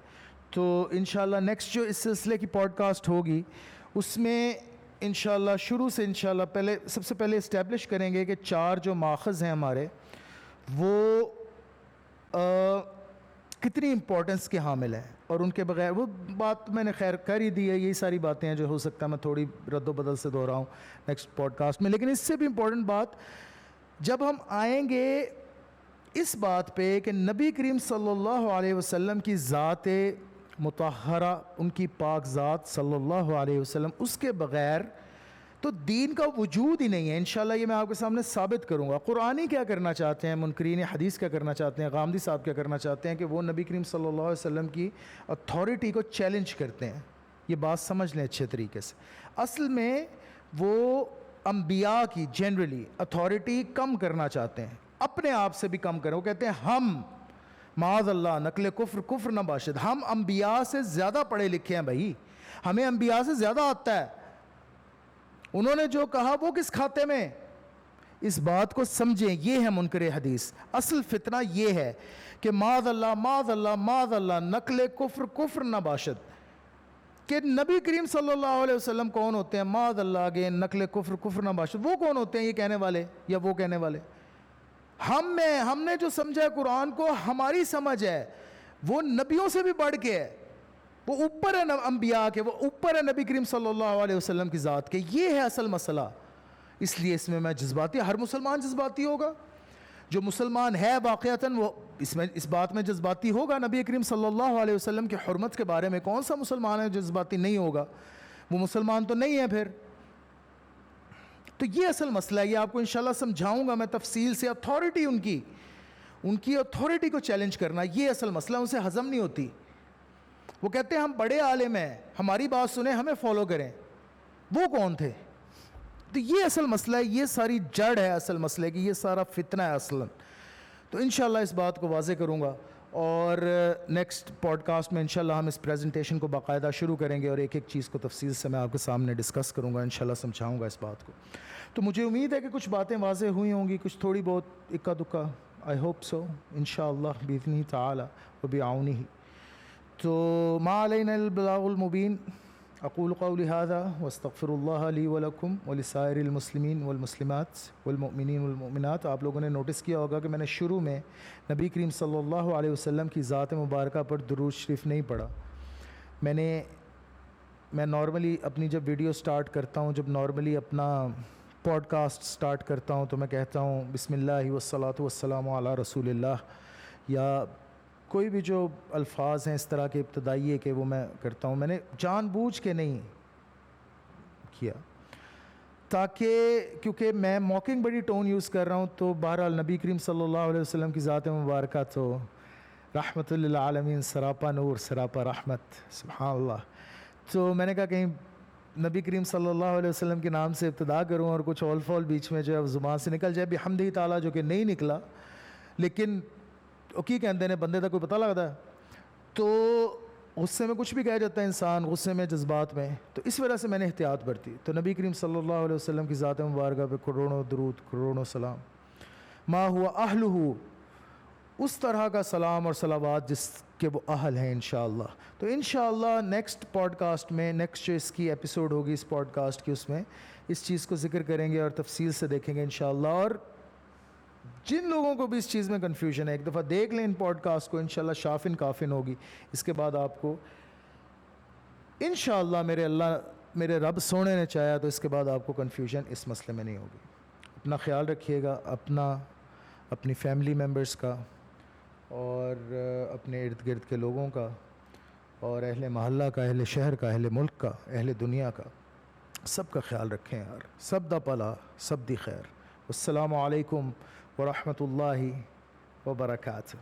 تو انشاءاللہ نیکسٹ جو اس سلسلے کی پوڈ کاسٹ ہوگی اس میں انشاءاللہ شروع سے انشاءاللہ سب سے پہلے اسٹیبلش کریں گے کہ 4 جو ماخذ ہیں ہمارے وہ کتنی امپورٹنس کے حامل ہیں، اور ان کے بغیر وہ بات میں نے خیر کر ہی دی ہے. یہی ساری باتیں ہیں جو ہو سکتا ہے میں تھوڑی رد و بدل سے دہراؤں نیکسٹ پوڈ کاسٹ میں. لیکن اس سے بھی امپورٹنٹ بات جب ہم آئیں گے اس بات پہ کہ نبی کریم صلی اللہ علیہ وسلم کی ذات مطہرہ، ان کی پاک ذات صلی اللہ علیہ وسلم، اس کے بغیر تو دین کا وجود ہی نہیں ہے. انشاءاللہ یہ میں آپ کے سامنے ثابت کروں گا. قرآنی کیا کرنا چاہتے ہیں، منکرین حدیث کیا کرنا چاہتے ہیں، غامدی صاحب کیا کرنا چاہتے ہیں کہ وہ نبی کریم صلی اللہ علیہ وسلم کی اتھارٹی کو چیلنج کرتے ہیں. یہ بات سمجھ لیں اچھے طریقے سے. اصل میں وہ انبیاء کی جنرلی اتھارٹی کم کرنا چاہتے ہیں، اپنے آپ سے بھی کم کریں. وہ کہتے ہیں ہم معاذ اللہ نقل کفر نہ باشد، ہم انبیاء سے زیادہ پڑھے لکھے ہیں بھائی، ہمیں انبیاء سے زیادہ آتا ہے. انہوں نے جو کہا وہ کس کھاتے میں، اس بات کو سمجھیں. یہ ہے منکر حدیث. اصل فتنہ یہ ہے کہ معاذ اللہ معاذ اللہ معاذ اللہ نقل کفر نہ باشد، کہ نبی کریم صلی اللہ علیہ وسلم کون ہوتے ہیں، معاذ اللہ آگے نقل کفر نہ باشد، وہ کون ہوتے ہیں یہ کہنے والے یا وہ کہنے والے. ہم نے جو سمجھا ہے قرآن کو، ہماری سمجھ ہے وہ نبیوں سے بھی بڑھ کے ہے، وہ اوپر ہے انبیاء کے، وہ اوپر ہے نبی کریم صلی اللہ علیہ وسلم کی ذات کے. یہ ہے اصل مسئلہ. اس لیے اس میں جذباتی، ہر مسلمان جذباتی ہوگا. جو مسلمان ہے واقعتاً وہ اس بات میں جذباتی ہوگا. نبی کریم صلی اللہ علیہ وسلم کی حرمت کے بارے میں کون سا مسلمان ہے جو جذباتی نہیں ہوگا؟ وہ مسلمان تو نہیں ہے پھر. تو یہ اصل مسئلہ ہے. یہ آپ کو انشاءاللہ سمجھاؤں گا میں تفصیل سے. اتھارٹی ان کی اتھارٹی کو چیلنج کرنا، یہ اصل مسئلہ. ان سے ہضم نہیں ہوتی. وہ کہتے ہیں ہم بڑے عالم ہیں، ہماری بات سنیں، ہمیں فالو کریں. وہ کون تھے؟ تو یہ اصل مسئلہ ہے. یہ ساری جڑ ہے اصل مسئلے کی. یہ سارا فتنہ ہے اصلاً. تو انشاءاللہ اس بات کو واضح کروں گا، اور نیکسٹ پوڈ کاسٹ میں انشاءاللہ ہم اس پریزنٹیشن کو باقاعدہ شروع کریں گے، اور ایک ایک چیز کو تفصیل سے میں آپ کے سامنے ڈسکس کروں گا، انشاءاللہ سمجھاؤں گا اس بات کو. تو مجھے امید ہے کہ کچھ باتیں واضح ہوئی ہوں گی، کچھ تھوڑی بہت اکا دکا. آئی ہوپ سو انشاءاللہ بإذنہ تعالی وبعونہ. تو ما علینا البلاغ المبین. اقول قولی ھذا واستغفر اللہ لی ولکم ولسائر المسلمین والمسلمات والمؤمنین والمؤمنات. آپ لوگوں نے نوٹس کیا ہوگا کہ میں نے شروع میں نبی کریم صلی اللہ علیہ وسلم کی ذات مبارکہ پر درود شریف نہیں پڑھا. میں نارملی اپنی جب ویڈیو سٹارٹ کرتا ہوں، جب نارملی اپنا پوڈ کاسٹ سٹارٹ کرتا ہوں، تو میں کہتا ہوں بسم اللہ والصلاۃ والسلام علی رسول اللہ، یا کوئی بھی جو الفاظ ہیں اس طرح کے ابتدائی کہ وہ میں کرتا ہوں. میں نے جان بوجھ کے نہیں کیا، تاکہ کیونکہ میں موکنگ بڑی ٹون یوز کر رہا ہوں. تو بہرحال نبی کریم صلی اللہ علیہ وسلم کی ذات مبارکہ تو رحمت للعالمین، سراپا نور سراپا رحمت، سبحان اللہ. تو میں نے کہا کہیں نبی کریم صلی اللہ علیہ وسلم کے نام سے ابتدا کروں اور کچھ اول فول بیچ میں جو ہے زبان سے نکل جائے بحمدہ تعالیٰ، جو کہ نہیں نکلا. لیکن کی کہتے ہیں بندے تک کوئی پتہ لگتا ہے، تو غصے میں کچھ بھی کہہ جاتا ہے انسان، غصے میں جذبات میں. تو اس وجہ سے میں نے احتیاط برتی. تو نبی کریم صلی اللہ علیہ وسلم کی ذات مبارکہ پہ کروڑوں درود، کروڑوں سلام. ما ہوا اہلہ، اس طرح کا سلام اور صلوات جس کے وہ اہل ہیں انشاءاللہ. تو انشاءاللہ نیکسٹ پوڈ کاسٹ میں، نیکسٹ جو اس کی ایپیسوڈ ہوگی اس پوڈ کاسٹ کی، اس میں اس چیز کو ذکر کریں گے اور تفصیل سے دیکھیں گے انشاءاللہ. اور جن لوگوں کو بھی اس چیز میں کنفیوژن ہے، ایک دفعہ دیکھ لیں ان پوڈ کاسٹ کو، انشاءاللہ شافن کافن ہوگی. اس کے بعد آپ کو انشاءاللہ میرے رب سونے نے چاہا تو اس کے بعد آپ کو کنفیوژن اس مسئلے میں نہیں ہوگی. اپنا خیال رکھیے گا، اپنی فیملی ممبرس کا، اور اپنے ارد گرد کے لوگوں کا، اور اہل محلہ کا، اہل شہر کا، اہل ملک کا، اہل دنیا کا. سب کا خیال رکھیں یار. سب دا پلا، سب دی خیر. السلام علیکم ورحمۃ اللہ وبرکاتہ.